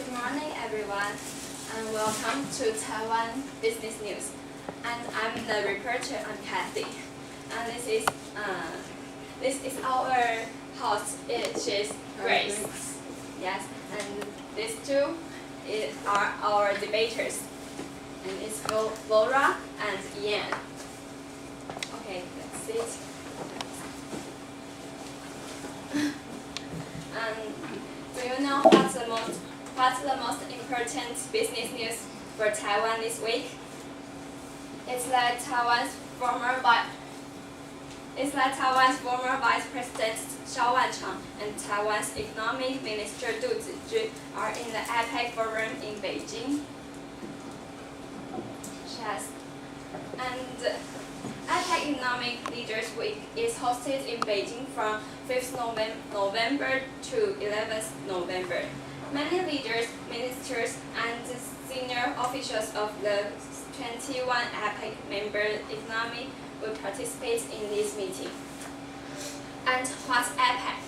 Good morning, everyone, and welcome to Taiwan Business News. And I'm the reporter. I'm Kathy, and this is our host. It is Grace. Yes, and these two are our debaters, and it's Laura and Ian. Okay, let's sit. Do you know what's the most important business news for Taiwan this week? It's that Taiwan's former Vice President Xiao Wanchang and Taiwan's Economic Minister Du Zijun are in the APEC forum in Beijing. Yes. And APEC Economic Leaders Week is hosted in Beijing from 5th November to 11th November. Many leaders, ministers, and senior officials of the 21 APEC member economy will participate in this meeting. And what's APEC?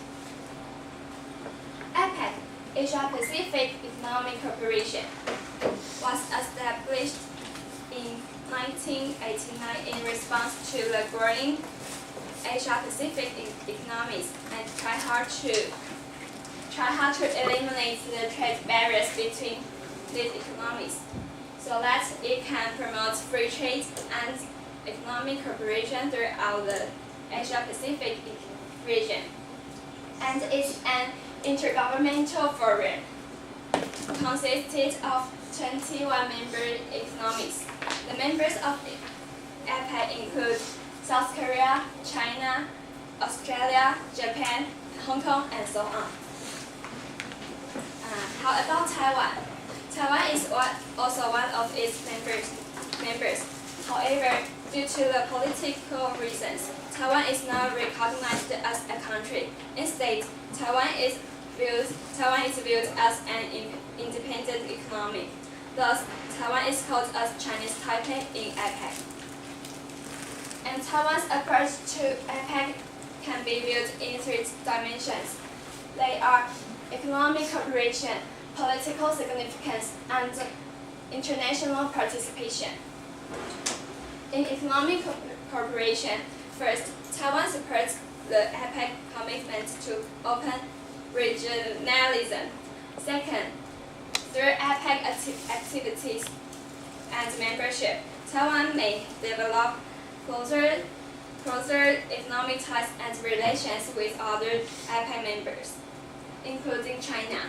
APEC, Asia Pacific Economic Cooperation, was established in 1989 in response to the growing Asia-Pacific economies and try hard to eliminate the trade barriers between these economies, so that it can promote free trade and economic cooperation throughout the Asia-Pacific region. And it's an intergovernmental forum consisted of 21 member economies. The members of APEC include South Korea, China, Australia, Japan, Hong Kong, and so on. How about Taiwan? Taiwan is also one of its members. However, due to the political reasons, Taiwan is not recognized as a country. Instead, Taiwan is viewed as an independent economy. Thus, Taiwan is called as Chinese Taipei in APEC. And Taiwan's approach to APEC can be viewed in three dimensions. They are economic cooperation, political significance, and international participation. In economic cooperation, first, Taiwan supports the APEC commitment to open regionalism. Second, through APEC activities and membership, Taiwan may develop closer economic ties and relations with other APEC members, including China.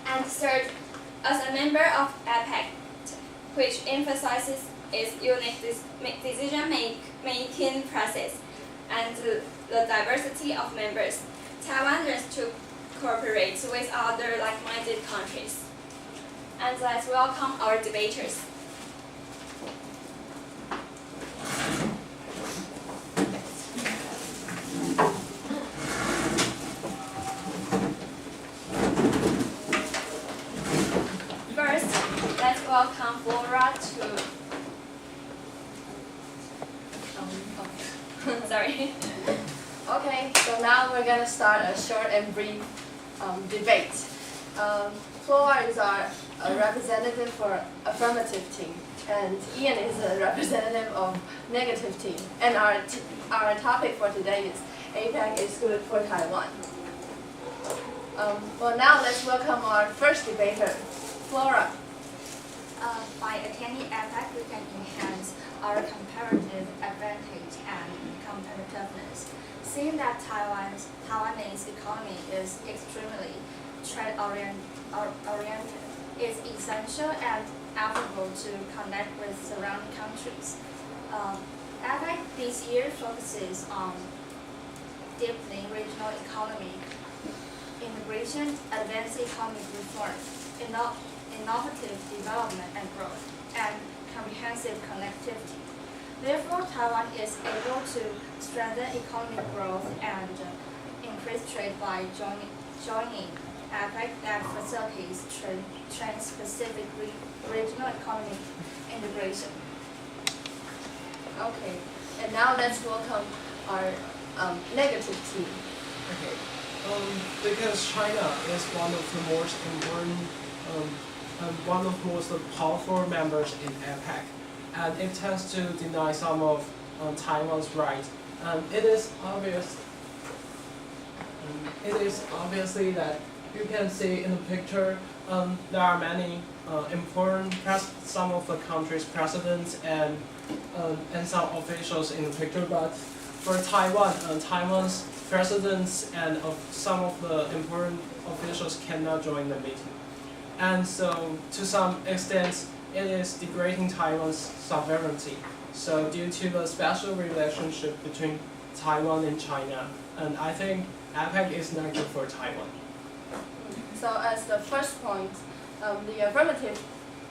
And third, as a member of APEC, which emphasizes its unique decision-making process and the diversity of members, Taiwan learns to cooperate with other like-minded countries. And let's welcome our debaters. First, let's welcome Laura to. Sorry. Okay, so now we're gonna start a short and brief debate. Flora is our representative for affirmative team, and Ian is a representative of negative team. And our topic for today is APEC is good for Taiwan. Well, now let's welcome our first debater, Flora. By attending APEC, we can enhance our comparative advantage and competitiveness. Seeing that Taiwanese economy is extremely trade-oriented, it's essential and eligible to connect with surrounding countries. APEC this year focuses on deepening regional economy integration, advanced economic reform, innovative development and growth, and comprehensive connectivity. Therefore, Taiwan is able to strengthen economic growth and increase trade by joining APEC that facilitates trans-Pacific regional economic integration. Okay, and now let's welcome our negative team. Okay. Because China is one of the most important and one of the most powerful members in APEC, and it tends to deny some of Taiwan's rights. And it is obviously that you can see in the picture there are many important some of the country's presidents and some officials in the picture. But for Taiwan, Taiwan's presidents and some of the important officials cannot join the meeting. And so, to some extent, it is degrading Taiwan's sovereignty. So, due to the special relationship between Taiwan and China, and I think APEC is negative for Taiwan. So, as the first point, the affirmative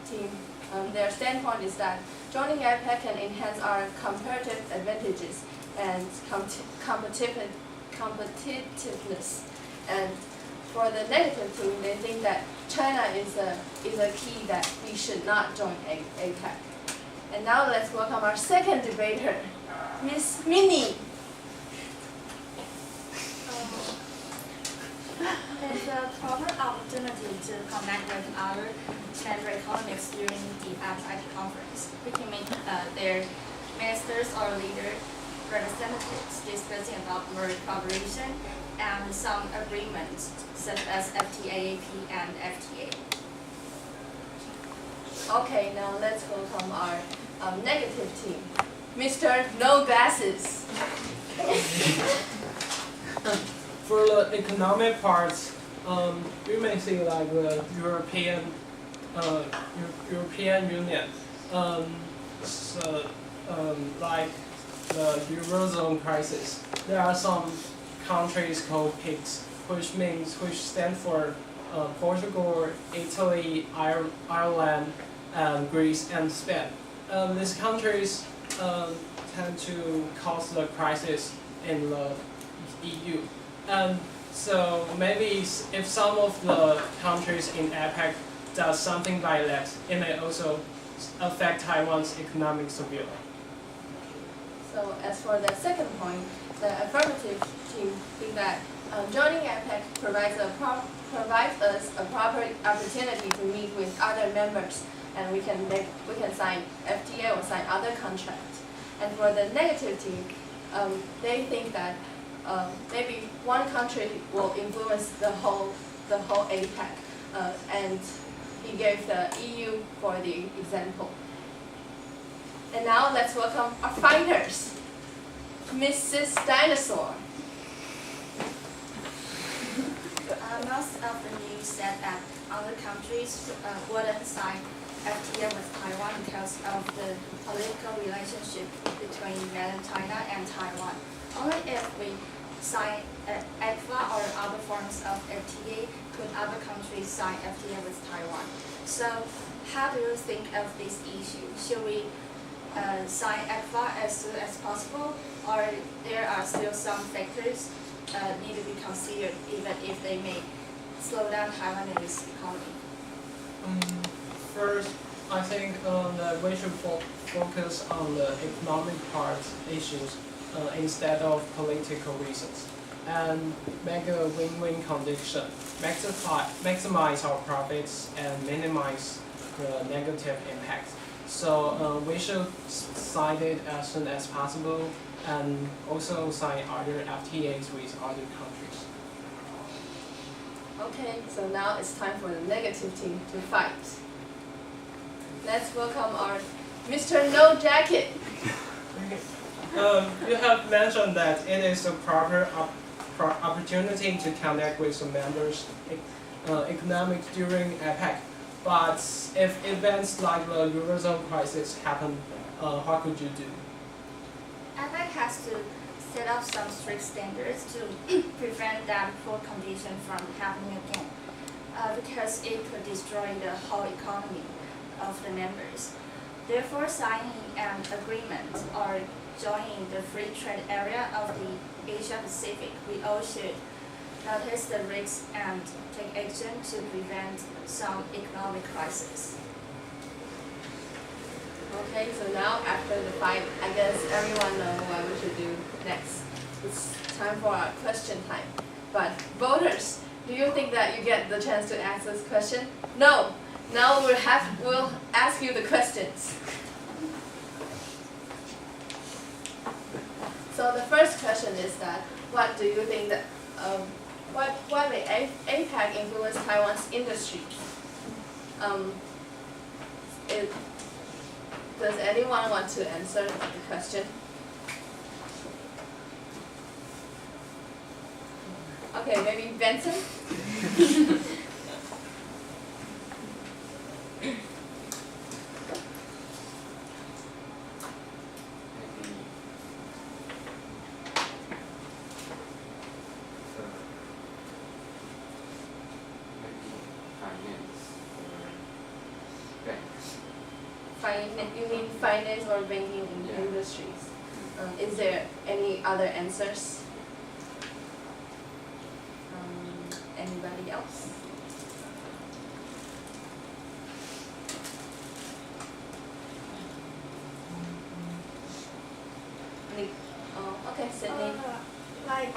team, their standpoint is that joining APEC can enhance our comparative advantages and competitiveness. And for the negative team, they think that China is a key that we should not join APEC. And now let's welcome our second debater, Miss Minnie. It's a proper opportunity to connect with other member economies during the APEC conference. We can meet their ministers or leader representatives discussing about more cooperation and some agreements such as FTAAP and FTA. Okay, now let's welcome our negative team, Mr. No Glasses. For the economic parts, you may see like the European Union, like the Eurozone crisis. There are some countries called PIGS, which stand for Portugal, Italy, Ireland, Greece, and Spain. These countries tend to cause the crisis in the EU. And so maybe if some of the countries in APEC does something like that, it may also affect Taiwan's economic severely. So as for the second point, the affirmative team think that joining APEC provides us a proper opportunity to meet with other members, and we can sign FTA or sign other contracts. And for the negative team, they think that maybe one country will influence the whole APEC, and he gave the EU for the example. And now let's welcome our fighters, Mrs. Dinosaur. Most of the news said that other countries wouldn't sign FTA with Taiwan because of the political relationship between mainland China and Taiwan. Only if we sign ECFA or other forms of FTA could other countries sign FTA with Taiwan. So how do you think of this issue? Should we sign ECFA as soon as possible, or there are still some factors need to be considered even if they may slow down Taiwanese economy? First, I think that we should focus on the economic part issues instead of political reasons, and make a win-win condition, maximize our profits and minimize the negative impact. So we should sign it as soon as possible, and also sign other FTAs with other countries. Okay, so now it's time for the negative team to fight. Let's welcome our Mr. No Jacket. You have mentioned that it is a proper opportunity to connect with the members' economics during APEC. But if events like the Eurozone crisis happen, what could you do? APEC has to set up some strict standards to prevent that poor condition from happening again, because it could destroy the whole economy of the members. Therefore, signing an agreement or joining the free trade area of the Asia Pacific, we all should notice the risks and take action to prevent some economic crisis. Okay, so now after the fight, I guess everyone knows what we should do next. It's time for our question time. But voters, do you think that you get the chance to ask this question? No. Now we'll ask you the questions. So the first question is that, what do you think that, what may APEC influence Taiwan's industry? Does anyone want to answer the question? Okay, maybe Benson? You mean finance or banking industries? Is there any other answers? Anybody else? Okay, Sydney. Like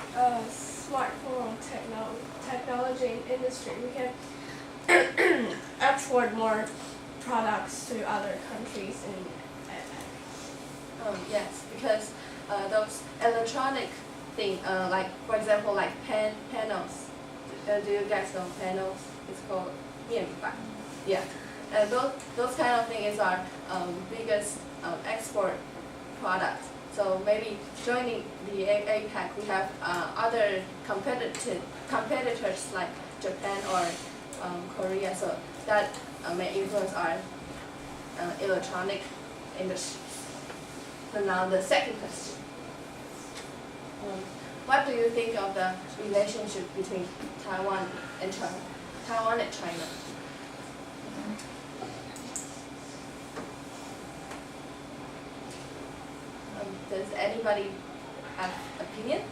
smartphone technology industry, we can export more products to other countries in Yes, because those electronic things, like for example, like panels. Do you guys know panels? It's called 面板. Yeah, and those kind of things are biggest export products. So maybe joining the APEC, we have other competitors like Japan or Korea. So that may influence our electronic industry. So now the second question. What do you think of the relationship between Taiwan and China? Taiwan and China. Does anybody have opinion?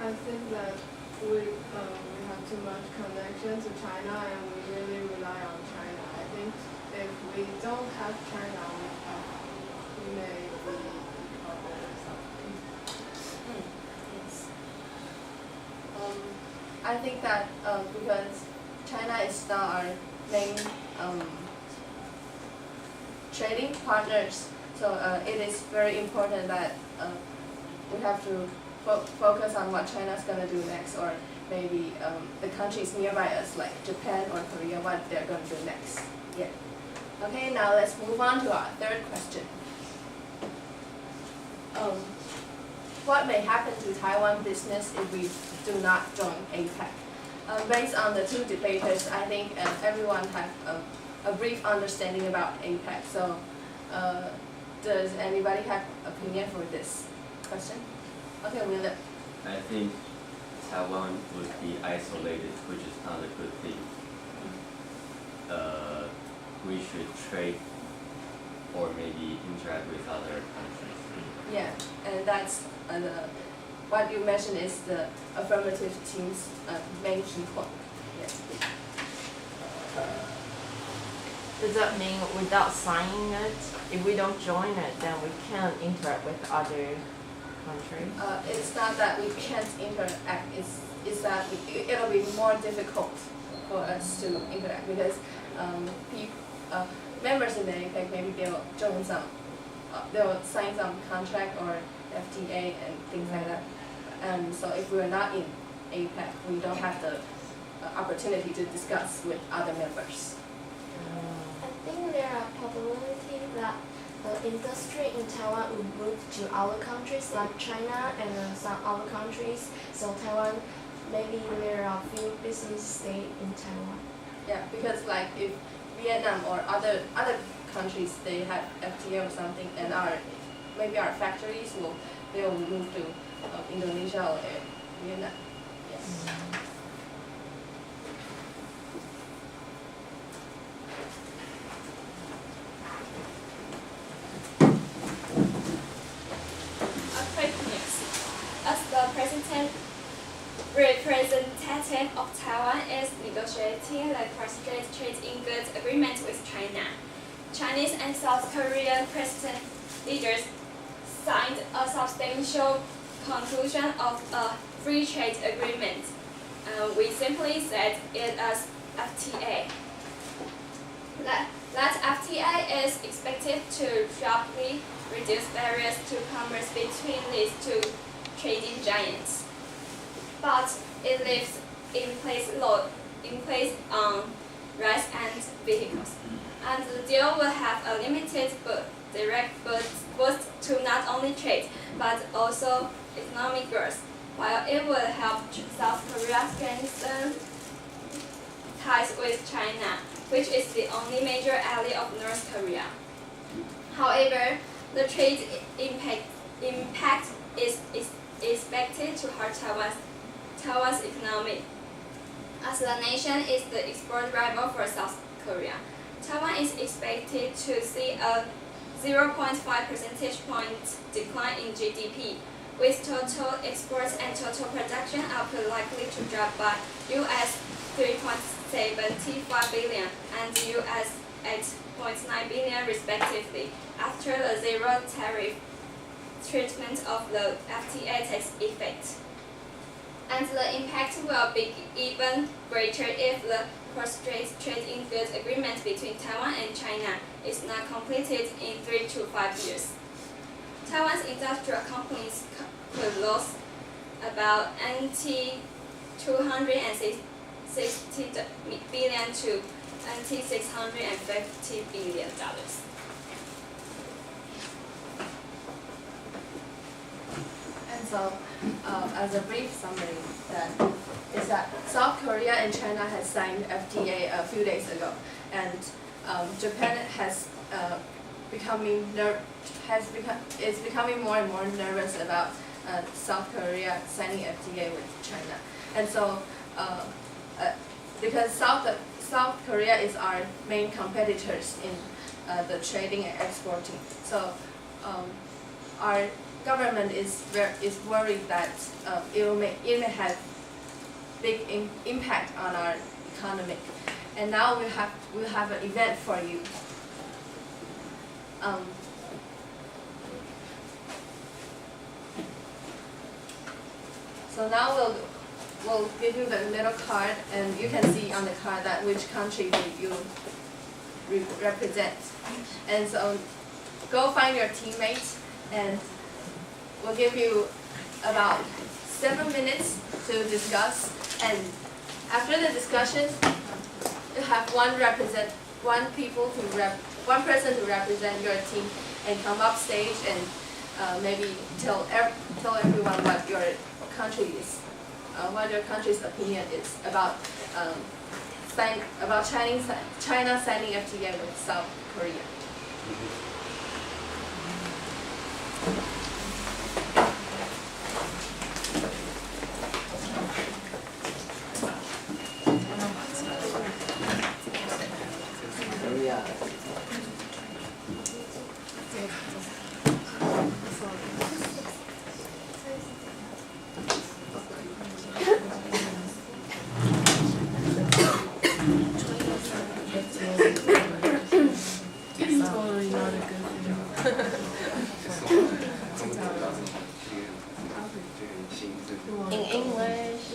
I think that we have too much connection to China and we really rely on China. I think if we don't have China, we may be or something. Yes. I think that because China is now our main trading partners, so it is very important that we have to focus on what China's going to do next, or maybe the countries nearby us like Japan or Korea, what they're going to do next. Yeah. Okay, now let's move on to our third question. What may happen to Taiwan business if we do not join APEC? Based on the two debaters, I think everyone has a brief understanding about APEC. So does anybody have opinion for this question? Okay, William. I think Taiwan would be isolated, which is not a good thing. We should trade or maybe interact with other countries. Yeah, and that's what you mentioned is the affirmative team's main key point. Yeah. Does that mean without signing it, if we don't join it, then we can't interact with other countries? It's not that we can't interact, it's that it'll be more difficult for us to interact because members in the APEC, maybe they'll join they'll sign some contract or FTA and things like that. So if we're not in APEC, we don't have the opportunity to discuss with other members. I think there are possibility that the industry in Taiwan will move to other countries like China and some other countries. So Taiwan, maybe there are few business stay in Taiwan. Yeah, because like if Vietnam or other countries they have FTA or something, and maybe our factories will move to Indonesia or Vietnam. Yes. Representative of Taiwan is negotiating the cross-strait trade in goods agreement with China. Chinese and South Korean president leaders signed a substantial conclusion of a free trade agreement. We simply said it as FTA. That FTA is expected to sharply reduce barriers to commerce between these two trading giants. But it leaves in place on rice and vehicles. And the deal will have a limited but direct boost to not only trade but also economic growth, while it will help South Korea strengthen ties with China, which is the only major ally of North Korea. However, the trade impact is expected to hurt Taiwan's economy, as the nation is the export rival for South Korea. Taiwan is expected to see a 0.5 percentage point decline in GDP, with total exports and total production output likely to drop by US 3.75 billion and US 8.9 billion respectively, after the zero tariff treatment of the FTA takes effect. And the impact will be even greater if the cross-strait trade in goods agreement between Taiwan and China is not completed in 3 to 5 years. Taiwan's industrial companies could lose about NT 260 billion to NT 650 billion dollars. And so, as a brief summary, is that South Korea and China has signed FTA a few days ago, and Japan is becoming more and more nervous about South Korea signing FTA with China, and so because South Korea is our main competitors in the trading and exporting, so our government is worried that it may have big impact on our economy, and now we'll have an event for you. So now we'll give you the little card, and you can see on the card that which country you represent. And so go find your teammates, and we'll give you about 7 minutes to discuss. And after the discussion, you have one person to represent your team, and come up stage and maybe tell everyone what your country's opinion is about China signing FTA with South Korea. In English.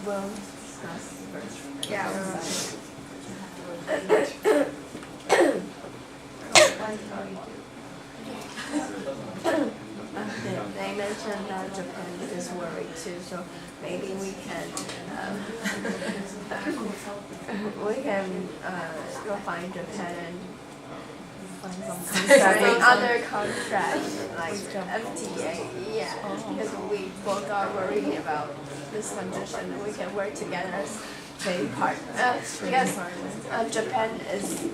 We'll discuss first. Yeah. They mentioned that Japan is worried too, so maybe we can go find Japan and find some other contract like FTA. Yeah, because we both are worried about this condition. We can work together as trading partners. Because Japan is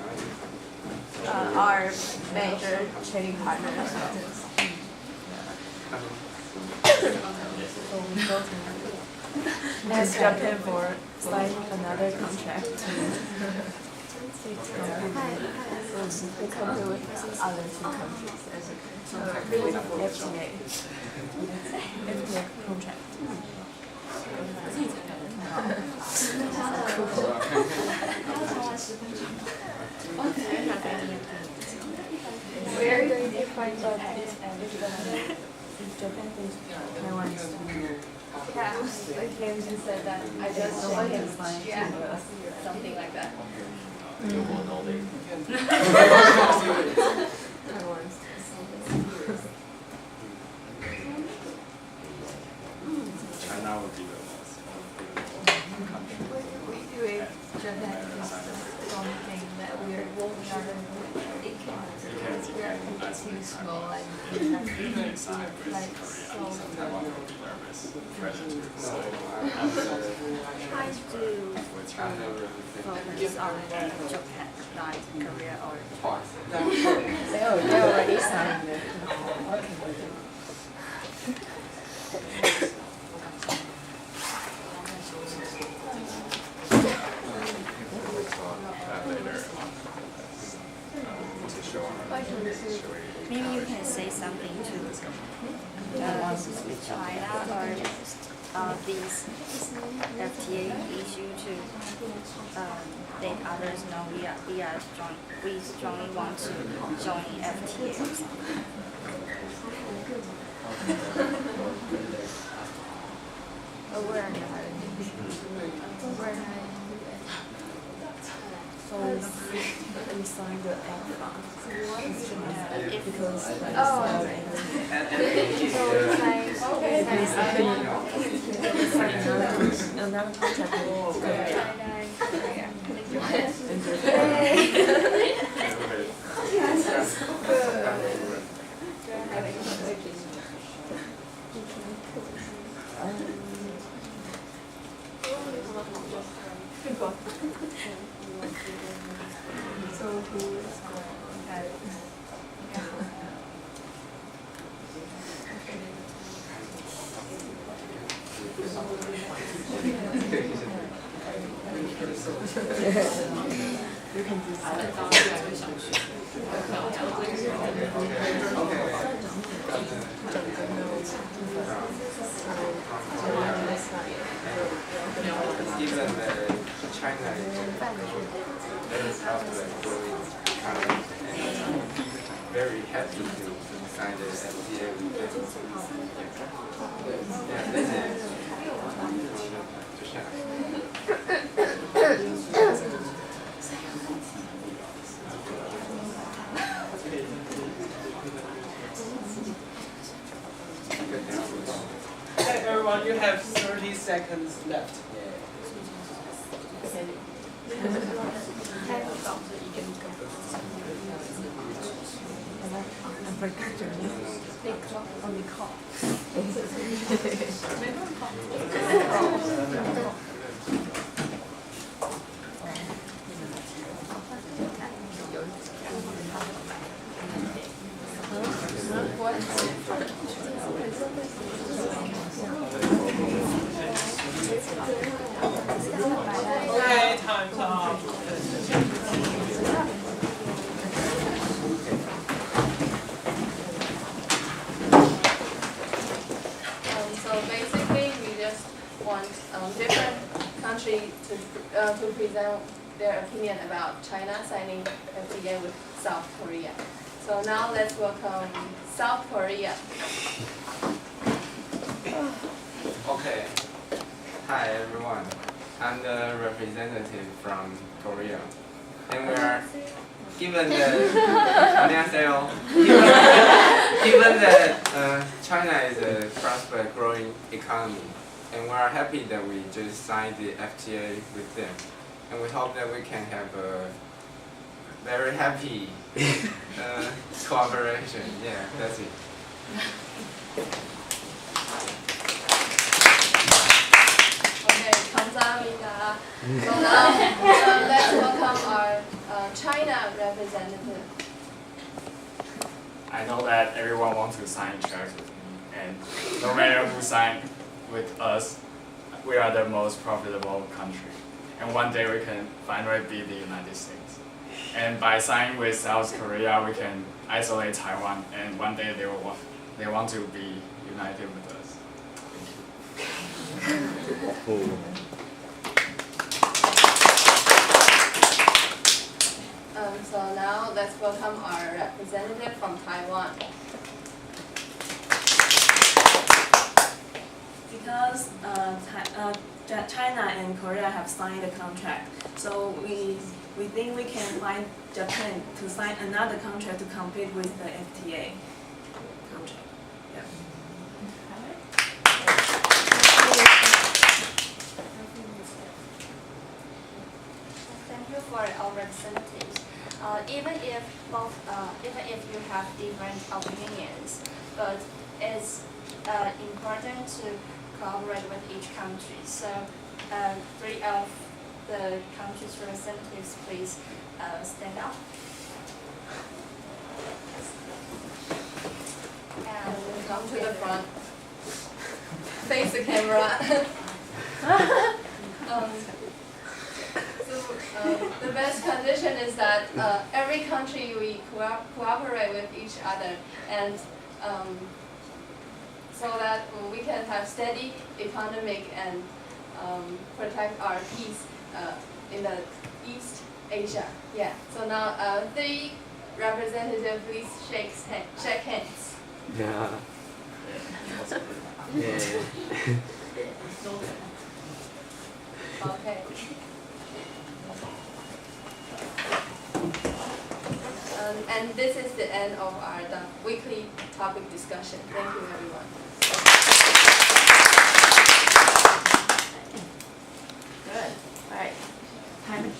our major trading partner as well. Ask Japan for signing another contract. We compete with other two countries as a with FTA contract. Where do you find Japan? Japan thinks Taiwan is Yeah, like James just said that. I just saw him. Yeah, something like that. China would be the most country. with Japan is something that we are working on. Because we are too small and we have like so Taiwan would be nervous. try to focus on Japan, like Korea or They already signed it. Maybe you can say something to China or these FTA issue to let others know we strongly want to join FTA or something. So we signed the APA because another contract with Korea. So who is going at it? You can decide. Even China is growing economy and very happy to sign the FTA with them. Yeah, this Okay, everyone, you have 30 seconds left. I forgot your name. Only call. Okay, time's up. So basically, we just want different countries to present their opinion about China signing FTA with South Korea. So now let's welcome South Korea. Okay. Hi everyone. I'm the representative from Korea. And we are given the 안녕하세요. Given that China is a prosperous growing economy, and we are happy that we just signed the FTA with them. And we hope that we can have a very happy cooperation. Yeah, that's it. Okay, 감사합니다. So now let's welcome our China representative. I know that everyone wants to sign checks with me, and no matter who signs with us, we are the most profitable country. And one day we can finally beat the United States. And by signing with South Korea, we can isolate Taiwan, and one day they want to be united with us. Thank you. So now let's welcome our representative from Taiwan. Because China and Korea have signed a contract, so we think we can find Japan to sign another contract to compete with the FTA contract. Yeah. Thank you for our representatives. Even if you have different opinions, but it's important to cooperate with each country. So, three of the country's representatives, please stand up. And Come to the front. Face the camera. The best condition is that every country we cooperate with each other, and so that we can have steady economic and protect our peace in the East Asia. Yeah. So now, three representatives, please shake hands. Yeah. Yeah. Okay. And this is the end of our weekly topic discussion. Thank you, everyone. Good. All right. Time.